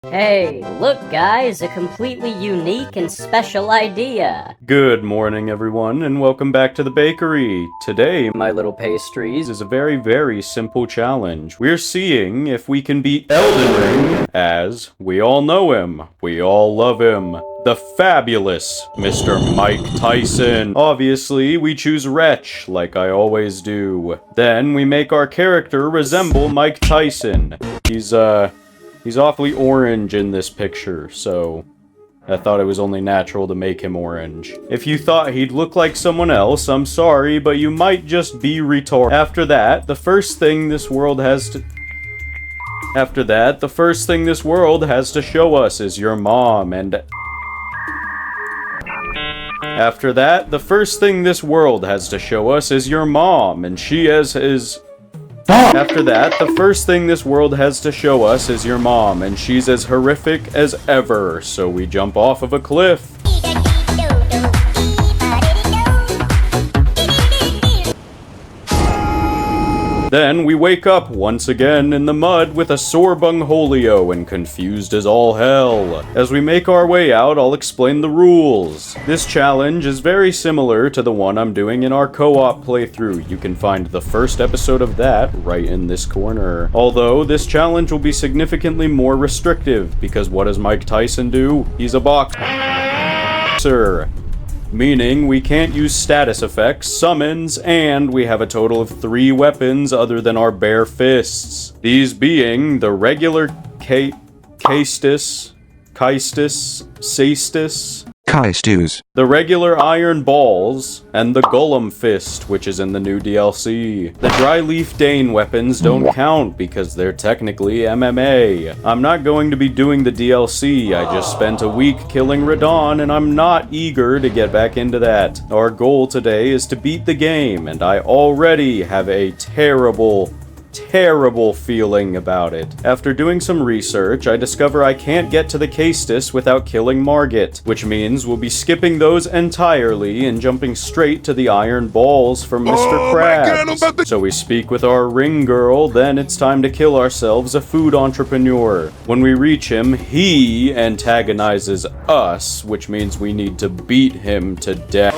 Hey, look guys, a completely unique and special idea. Good morning, everyone, and welcome back to the bakery. Today, my little pastries, is a very simple challenge. We're seeing if we can beat Elden Ring, as we all know him, we all love him, the fabulous Mr. Mike Tyson. Obviously, we choose Wretch, like I always do. Then, we make our character resemble Mike Tyson. He's awfully orange in this picture, so I thought it was only natural to make him orange. If you thought he'd look like someone else, I'm sorry, but you might just be retarded. After that, the first thing this world has to show us is your mom, and after that, the first thing this world has to show us is your mom, and she is After that, the first thing this world has to show us is your mom, and she's as horrific as ever, so we jump off of a cliff. Then we wake up once again in the mud with a sore bungholio and confused as all hell. As we make our way out, I'll explain the rules. This challenge is very similar to the one I'm doing in our co-op playthrough. You can find the first episode of that right in this corner. Although, this challenge will be significantly more restrictive, because what does Mike Tyson do? He's a boxer. Meaning, we can't use status effects, summons, and we have a total of 3 weapons other than our bare fists. These being the regular Caestus, the regular iron balls, and the golem fist, which is in the new DLC. The dry leaf Dane weapons don't count because they're technically MMA. I'm not going to be doing the DLC, I just spent a week killing Radon and I'm not eager to get back into that. Our goal today is to beat the game, and I already have a terrible feeling about it. After doing some research, I discover I can't get to the Caestus without killing Margit, which means we'll be skipping those entirely and jumping straight to the iron balls from Mr. Krabs. So we speak with our ring girl, then it's time to kill ourselves a food entrepreneur. When we reach him, he antagonizes us, which means we need to beat him to death.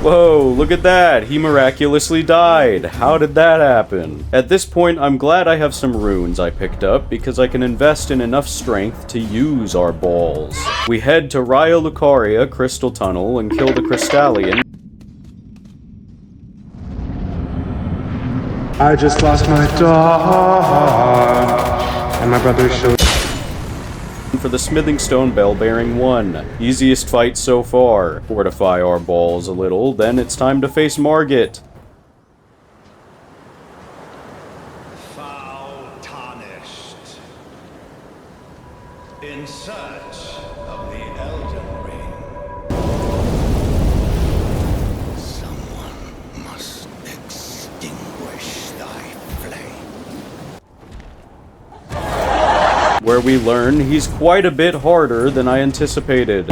Whoa, look at that! He miraculously died! How did that happen? At this point, I'm glad I have some runes I picked up, because I can invest in enough strength to use our balls. We head to Raya Lucaria Crystal Tunnel and kill the Crystallian. I just lost my dog, and my brother showed For the Smithing Stone Bell-bearing 1. Easiest fight so far. Fortify our balls a little, then it's time to face Margit. Foul tarnished. In search of the Elden Ring. Someone must extinguish thy flame. Where we learn he's quite a bit harder than I anticipated.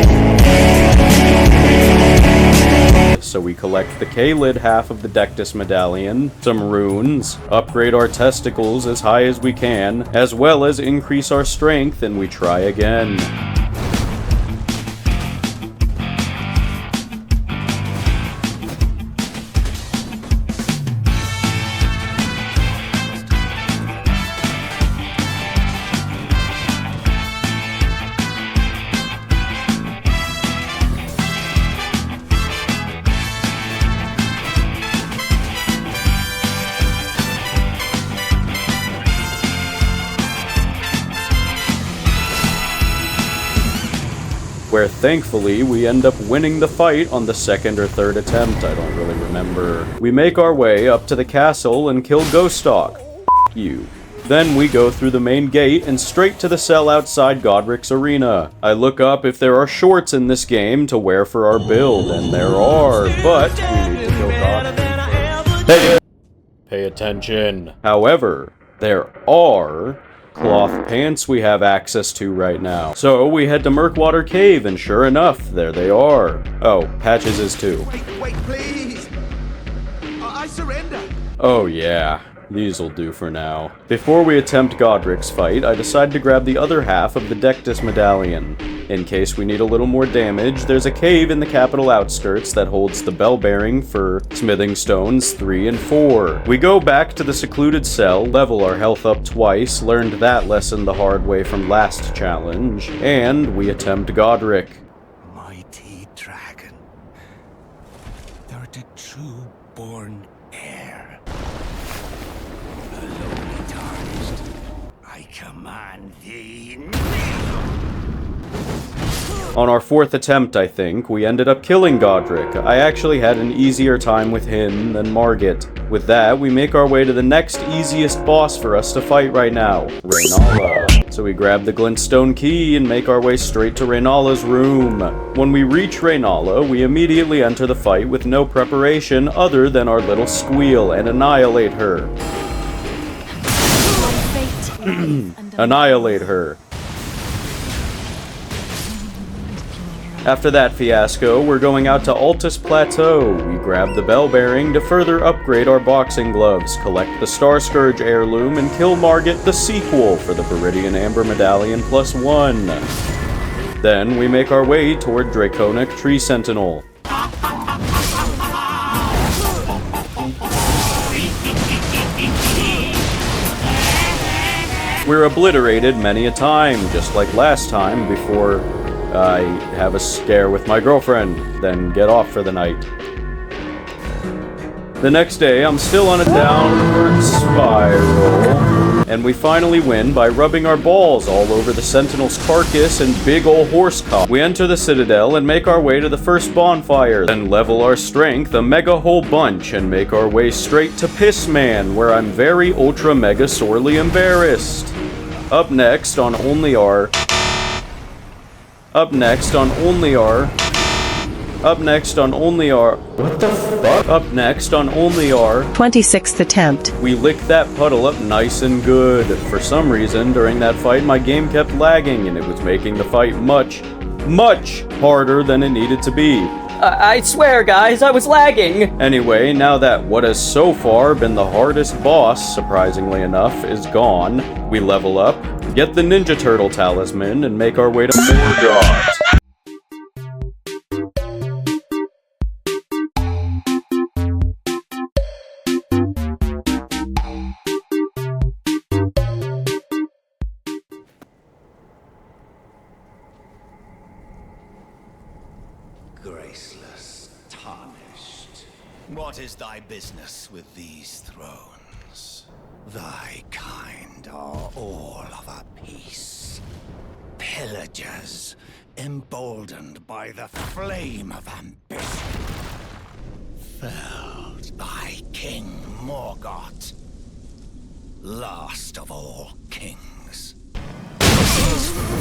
So we collect the K-lid half of the Dectus medallion, some runes, upgrade our testicles as high as we can, as well as increase our strength, and we try again. Where thankfully we end up winning the fight on the second or third attempt, I don't really remember. We make our way up to the castle and kill Ghostalk. F you. Then we go through the main gate and straight to the cell outside Godric's arena. I look up if there are shorts in this game to wear for our build, and there are, but we need to kill Godric first. Hey! Pay attention. However, there are cloth pants we have access to right now. So we head to Murkwater Cave, and sure enough, there they are. Oh, Patches is too. Wait, please! I surrender. Oh yeah, these'll do for now. Before we attempt Godric's fight, I decide to grab the other half of the Dectus medallion. In case we need a little more damage, there's a cave in the capital outskirts that holds the bell bearing for smithing stones 3 and 4. We go back to the secluded cell, level our health up twice, learned that lesson the hard way from last challenge, and we attempt Godric. Mighty dragon, thou art a true born heir. Alone tarnished, I command thee kneel. On our 4th attempt, I think, we ended up killing Godric. I actually had an easier time with him than Margit. With that, we make our way to the next easiest boss for us to fight right now, Rhaenala. So we grab the glintstone key and make our way straight to Rhaenala's room. When we reach Rhaenala, we immediately enter the fight with no preparation other than our little squeal and annihilate her. Annihilate her. After that fiasco, we're going out to Altus Plateau. We grab the bell bearing to further upgrade our boxing gloves, collect the Star Scourge heirloom, and kill Margit the sequel for the Viridian Amber Medallion +1. Then we make our way toward Draconic Tree Sentinel. We're obliterated many a time, just like last time before I have a scare with my girlfriend, then get off for the night. The next day, I'm still on a downward spiral, and we finally win by rubbing our balls all over the Sentinel's carcass and big ol' horse cock. We enter the Citadel and make our way to the first bonfire, then level our strength a mega whole bunch and make our way straight to Pissman, where I'm very ultra mega sorely embarrassed. Up next on only our 26th attempt. We licked that puddle up nice and good. For some reason, during that fight, my game kept lagging, and it was making the fight much harder than it needed to be. I swear, guys, I was lagging! Anyway, now that what has so far been the hardest boss, surprisingly enough, is gone, we level up, get the Ninja Turtle talisman, and make our way to Morgoth. Graceless, tarnished. What is thy business with these thrones? Thy kind are all of a piece. Pillagers, emboldened by the flame of ambition. Felled by King Morgoth, last of all kings.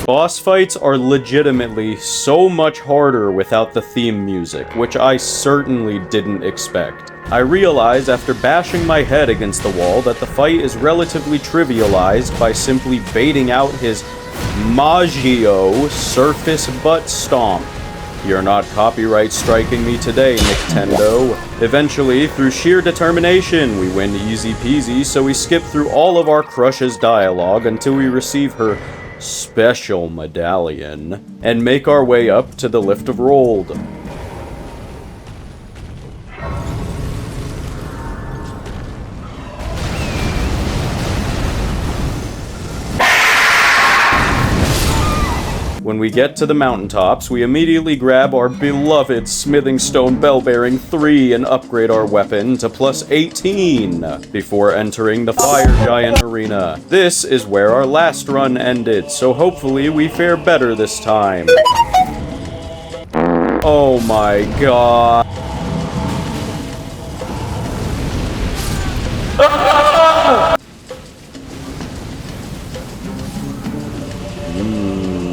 Boss fights are legitimately so much harder without the theme music, which I certainly didn't expect. I realize after bashing my head against the wall that the fight is relatively trivialized by simply baiting out his Maggio surface butt stomp. You're not copyright striking me today, Nintendo. Eventually, through sheer determination, we win easy peasy, so we skip through all of our crush's dialogue until we receive her special medallion, and make our way up to the Lift of Rold. When we get to the mountaintops, we immediately grab our beloved Smithing Stone Bell Bearing 3 and upgrade our weapon to +18 before entering the Fire Giant Arena. This is where our last run ended, so hopefully we fare better this time. Oh my god.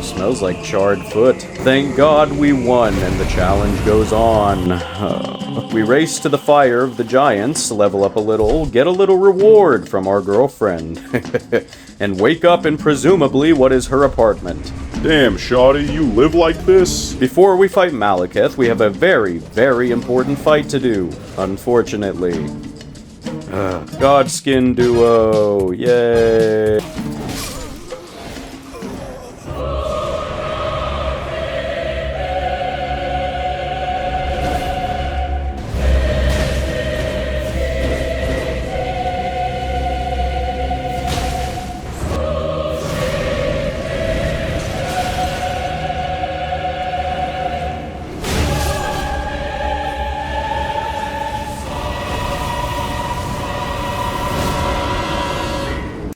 Smells like charred foot. Thank God we won, and the challenge goes on. We race to the fire of the giants, level up a little, get a little reward from our girlfriend, and wake up in presumably what is her apartment. Damn, shawty, you live like this? Before we fight Malekith, we have a very, very important fight to do, unfortunately. Godskin duo, yay!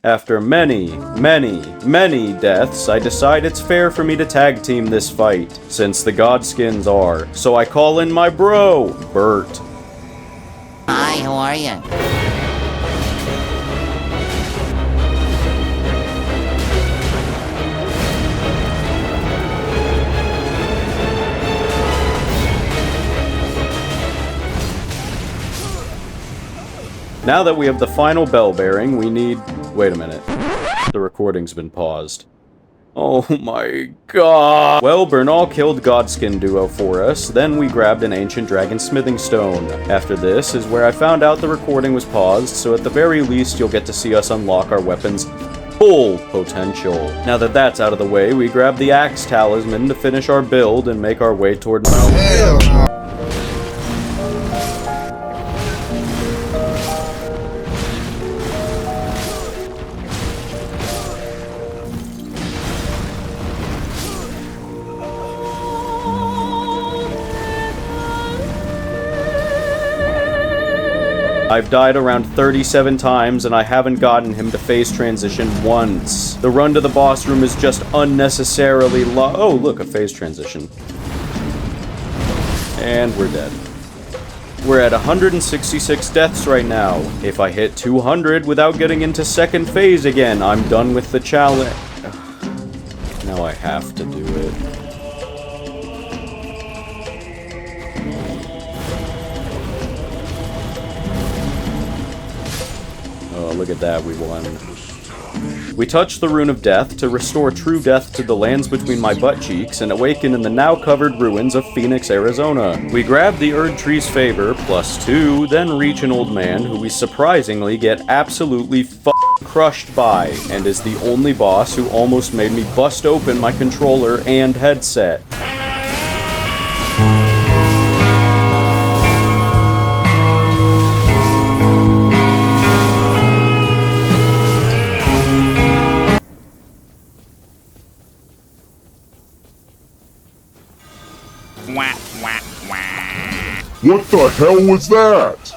After many deaths, I decide it's fair for me to tag team this fight, since the Godskins are. So I call in my bro, Bert. Hi, how are you? Now that we have the final bell bearing, we need... Wait a minute. The recording's been paused. Oh my god. Well, Bernal killed Godskin Duo for us, then we grabbed an ancient dragon smithing stone. After this is where I found out the recording was paused, so at the very least you'll get to see us unlock our weapon's full potential. Now that that's out of the way, we grab the axe talisman to finish our build and make our way toward Mount. I've died around 37 times and I haven't gotten him to phase transition once. The run to the boss room is just unnecessarily long. Oh, look, a phase transition. And we're dead. We're at 166 deaths right now. If I hit 200 without getting into second phase again, I'm done with the challenge. Now I have to do it. Oh, look at that, we won. We touch the Rune of Death to restore true death to the lands between my butt cheeks and awaken in the now covered ruins of Phoenix, Arizona. We grab the Erd Tree's favor, +2, then reach an old man who we surprisingly get absolutely crushed by, and is the only boss who almost made me bust open my controller and headset. What the hell was that?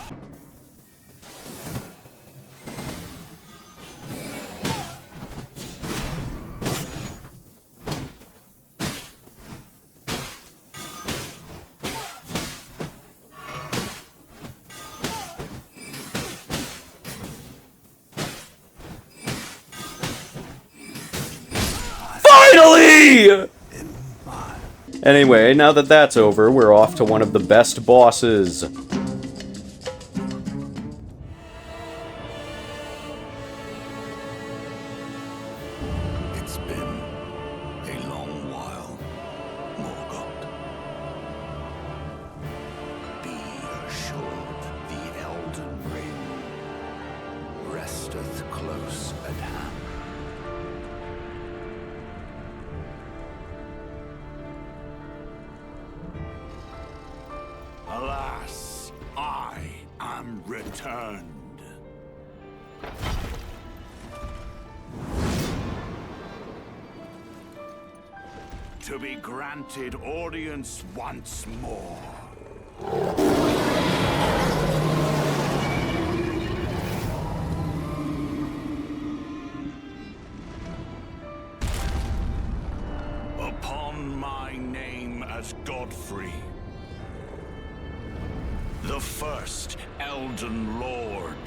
Finally! Anyway, now that that's over, we're off to one of the best bosses. It's been a long while, Morgoth. Be assured the Elden Ring resteth close at hand. Alas, I am returned. To be granted audience once more. Upon my name as Godfrey, the first Elden Lord.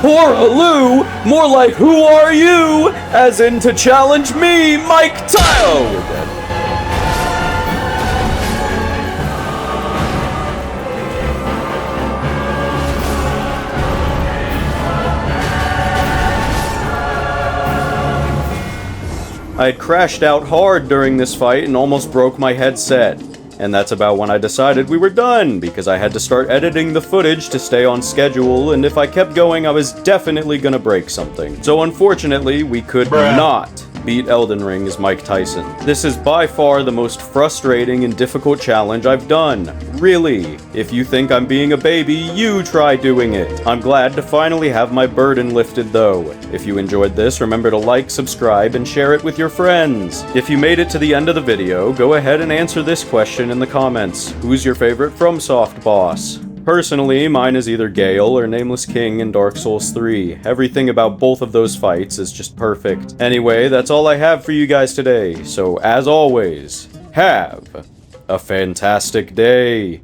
Poraloo? More like who are you? As in to challenge me, Mike Tyson. Oh, we're dead. I had crashed out hard during this fight and almost broke my headset. And that's about when I decided we were done, because I had to start editing the footage to stay on schedule, and if I kept going, I was definitely gonna break something. So unfortunately, we could not beat Elden Ring as Mike Tyson. This is by far the most frustrating and difficult challenge I've done. Really. If you think I'm being a baby, you try doing it. I'm glad to finally have my burden lifted though. If you enjoyed this, remember to like, subscribe, and share it with your friends. If you made it to the end of the video, go ahead and answer this question in the comments. Who's your favorite FromSoft boss? Personally, mine is either Gale or Nameless King in Dark Souls 3. Everything about both of those fights is just perfect. Anyway, that's all I have for you guys today, so as always, have a fantastic day.